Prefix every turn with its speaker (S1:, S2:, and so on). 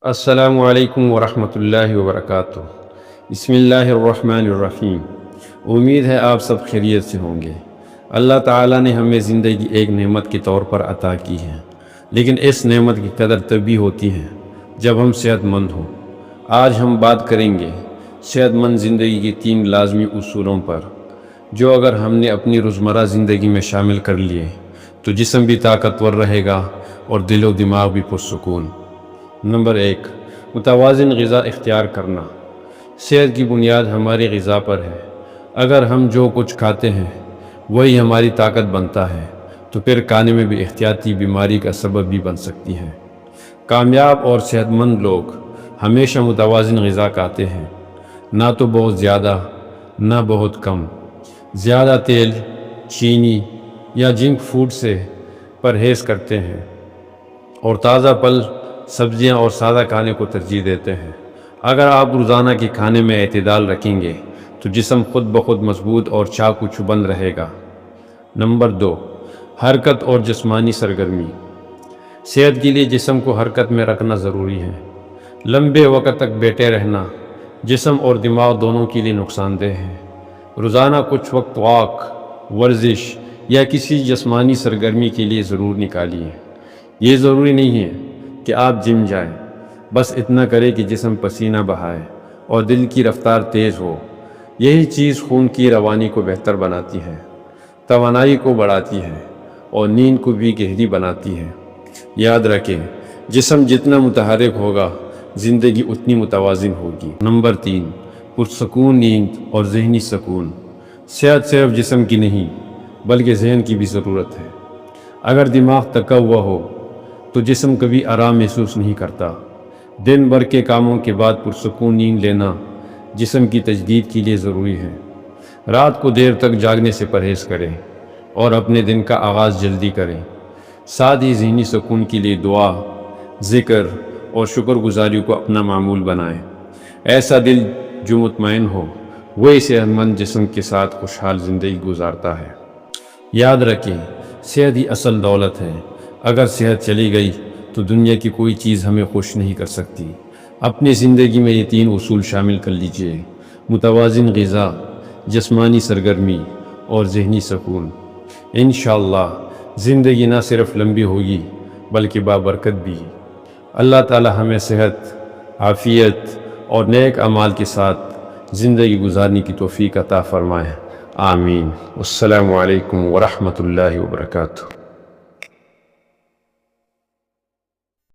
S1: السلام علیکم ورحمۃ اللہ وبرکاتہ۔ بسم اللہ الرحمن الرحیم۔ امید ہے آپ سب خیریت سے ہوں گے۔ اللہ تعالیٰ نے ہمیں زندگی ایک نعمت کے طور پر عطا کی ہے، لیکن اس نعمت کی قدر تبھی ہوتی ہے جب ہم صحت مند ہوں۔ آج ہم بات کریں گے صحت مند زندگی کے 3 لازمی اصولوں پر، جو اگر ہم نے اپنی روزمرہ زندگی میں شامل کر لیے تو جسم بھی طاقتور رہے گا اور دل و دماغ بھی پرسکون۔ نمبر 1، متوازن غذا اختیار کرنا۔ صحت کی بنیاد ہماری غذا پر ہے۔ اگر ہم جو کچھ کھاتے ہیں وہی ہماری طاقت بنتا ہے تو پھر کھانے میں بھی احتیاطی بیماری کا سبب بھی بن سکتی ہے۔ کامیاب اور صحت مند لوگ ہمیشہ متوازن غذا کھاتے ہیں، نہ تو بہت زیادہ نہ بہت کم۔ زیادہ تیل، چینی یا جنک فوڈ سے پرہیز کرتے ہیں اور تازہ پھل، سبزیاں اور سادہ کھانے کو ترجیح دیتے ہیں۔ اگر آپ روزانہ کے کھانے میں اعتدال رکھیں گے تو جسم خود بخود مضبوط اور چاق و چوبند رہے گا۔ نمبر 2، حرکت اور جسمانی سرگرمی۔ صحت کے لیے جسم کو حرکت میں رکھنا ضروری ہے۔ لمبے وقت تک بیٹھے رہنا جسم اور دماغ دونوں کے لیے نقصان دہ ہے۔ روزانہ کچھ وقت واک، ورزش یا کسی جسمانی سرگرمی کے لیے ضرور نکالیے۔ یہ ضروری نہیں ہے کہ آپ جم جائیں، بس اتنا کریں کہ جسم پسینہ بہائے اور دل کی رفتار تیز ہو۔ یہی چیز خون کی روانی کو بہتر بناتی ہے، توانائی کو بڑھاتی ہے اور نیند کو بھی گہری بناتی ہے۔ یاد رکھیں، جسم جتنا متحرک ہوگا زندگی اتنی متوازن ہوگی۔ نمبر 3، پرسکون نیند اور ذہنی سکون۔ صحت صرف جسم کی نہیں بلکہ ذہن کی بھی ضرورت ہے۔ اگر دماغ تھکا ہوا ہو تو جسم کبھی آرام محسوس نہیں کرتا۔ دن بھر کے کاموں کے بعد پرسکون نیند لینا جسم کی تجدید کے لیے ضروری ہے۔ رات کو دیر تک جاگنے سے پرہیز کریں اور اپنے دن کا آغاز جلدی کریں۔ ساتھ ہی ذہنی سکون کے لیے دعا، ذکر اور شکر گزاری کو اپنا معمول بنائیں۔ ایسا دل جو مطمئن ہو وہی صحت مند جسم کے ساتھ خوشحال زندگی گزارتا ہے۔ یاد رکھیں، صحت ہی اصل دولت ہے۔ اگر صحت چلی گئی تو دنیا کی کوئی چیز ہمیں خوش نہیں کر سکتی۔ اپنی زندگی میں یہ 3 اصول شامل کر لیجئے: متوازن غذا، جسمانی سرگرمی اور ذہنی سکون۔ انشاءاللہ زندگی نہ صرف لمبی ہوگی بلکہ بابرکت بھی۔ اللہ تعالی ہمیں صحت، عافیت اور نیک اعمال کے ساتھ زندگی گزارنے کی توفیق عطا فرمائے۔ آمین۔ السلام علیکم ورحمۃ اللہ وبرکاتہ۔